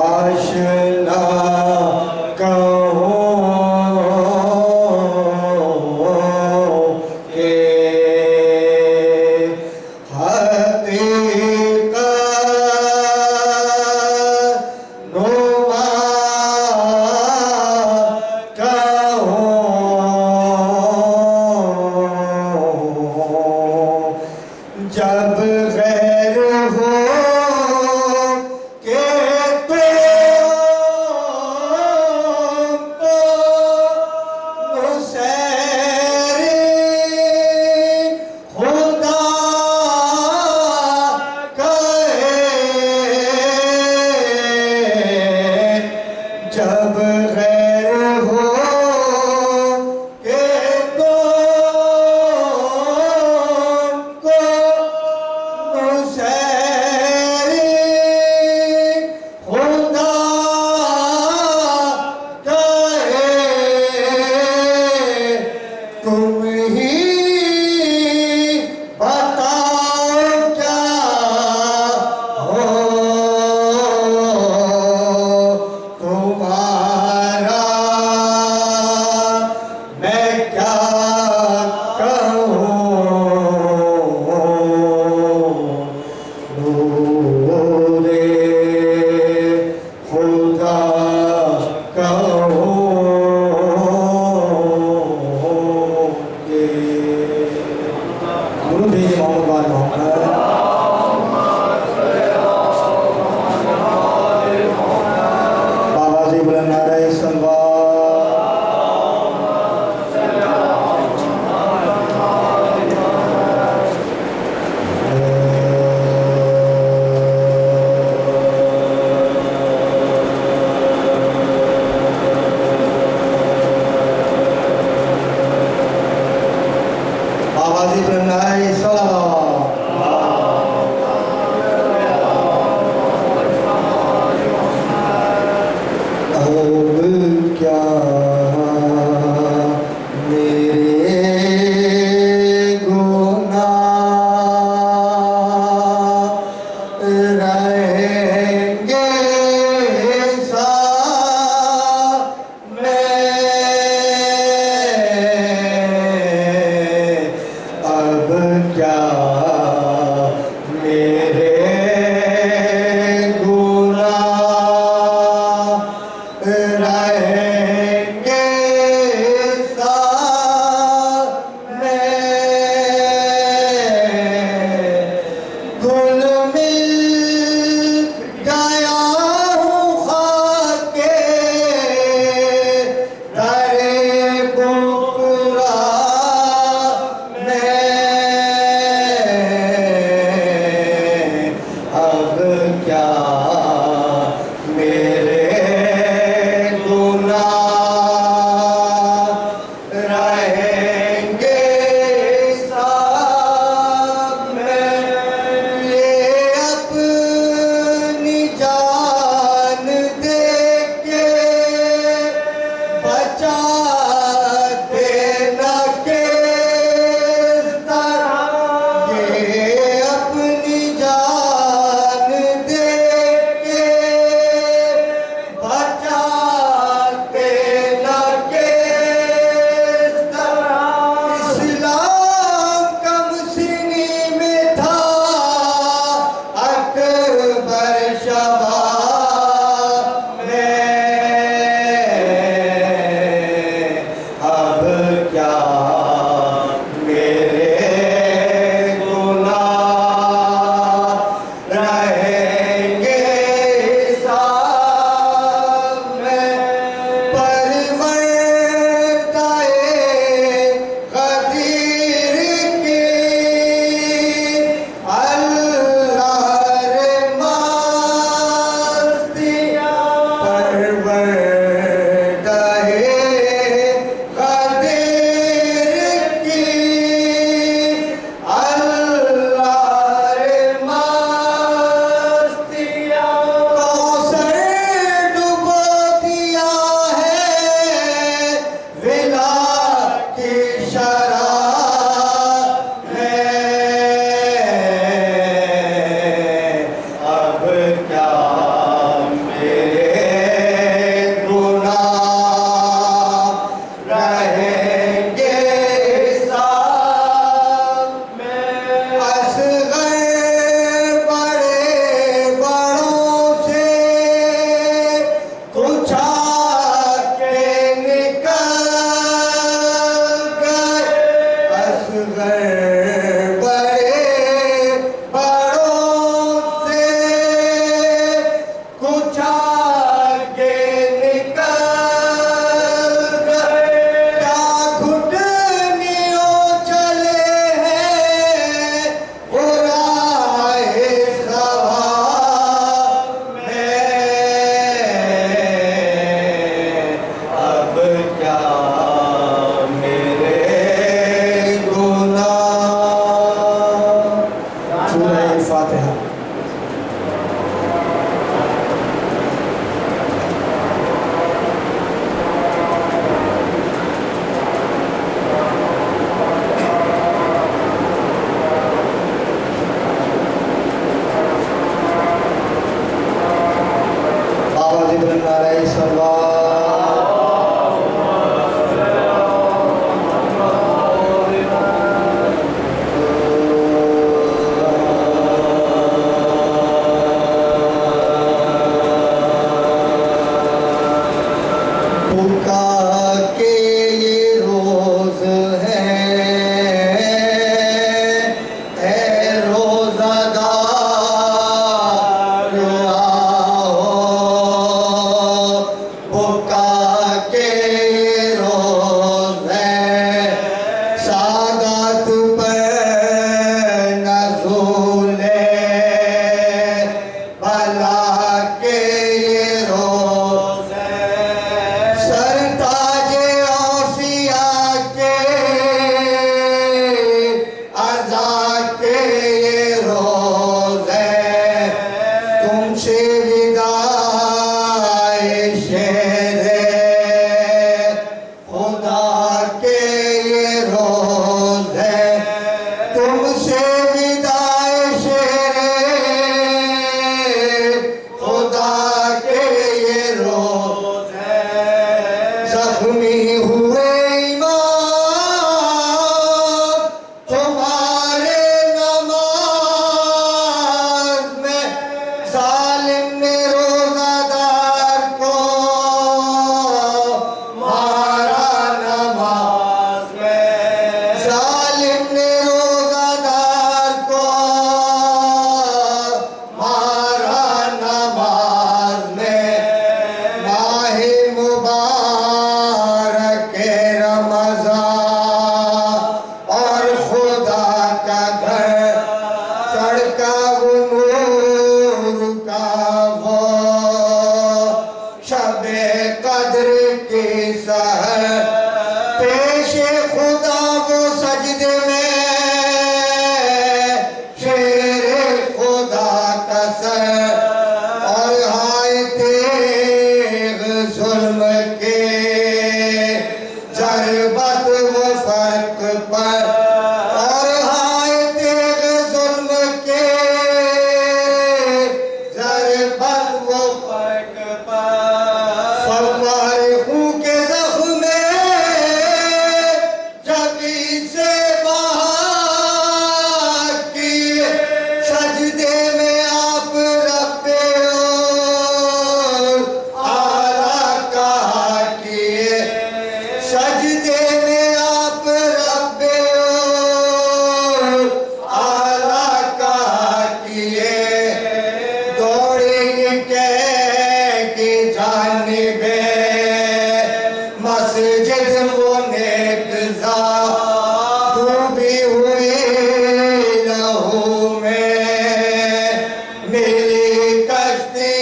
आशना कहो के जब गैर हो के तो मुसैरी खुदा कहे जब गैर हो क्या मेरे गुनाह रहेंगे साथ में। असगर बड़े बड़ों से कुछ आके निकल गए। असगर बड़े बड़ों से कुछ आके निकल गए। क्या घुटनियों चले हैं वो राहे सवाब में। अब क्या मेरे गुनाह। सूरह फातिहा। बाबा जिब्रील अलैहिस्सलाम पुका के ये रोज है ए रोज़ादार आओ। पुका के ये रोज है सादात पर नज़ूले भला के ये रोज है सरताजे औसिया के अज़ा के ये रोज है। तुमसे विदाए शेरे खुदा के ये रोज है। तुमसे विदाए शेरे खुदा के ये रोज है। जख्मी हुए ईमान तुम्हारे नमाज में। जालिम ने रोज़ादार को मारा नमाज में। जालिम ने रोज़ादार को मारा नमाज में। माहे मुबारक रमज़ान और खुदा का घर तड़का वो नूर का वो शबे कद्र की सहर पेशे खुदा वो सजदे में शेरे खुदा का सर। और हाय तेग जुल्म के जरबत वो फर्क पर। और हाय तेग जुल्म के जरबत वो फर्क पर। फवारिखों के ज़ख्म में जबी से बहा किए। सजदे में आप रब्बे आला कहा किए। सजदे में आप रब्बे आला कहा किए। दौड़े की जानिबे मस्जिद वो नेकज़ा डूबी हुई लहू में। मिली कश्ती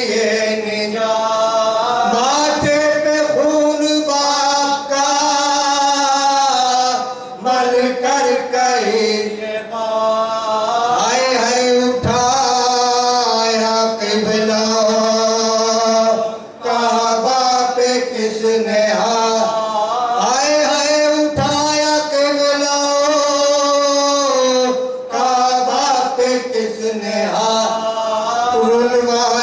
निजात माथे पे खून बाप का मल कर कहीं हाय हाय उठाया क़िबला। काबा पे किसने हाय हाय उठाया क़िबला। काबा पे किसने हाथ फरमाए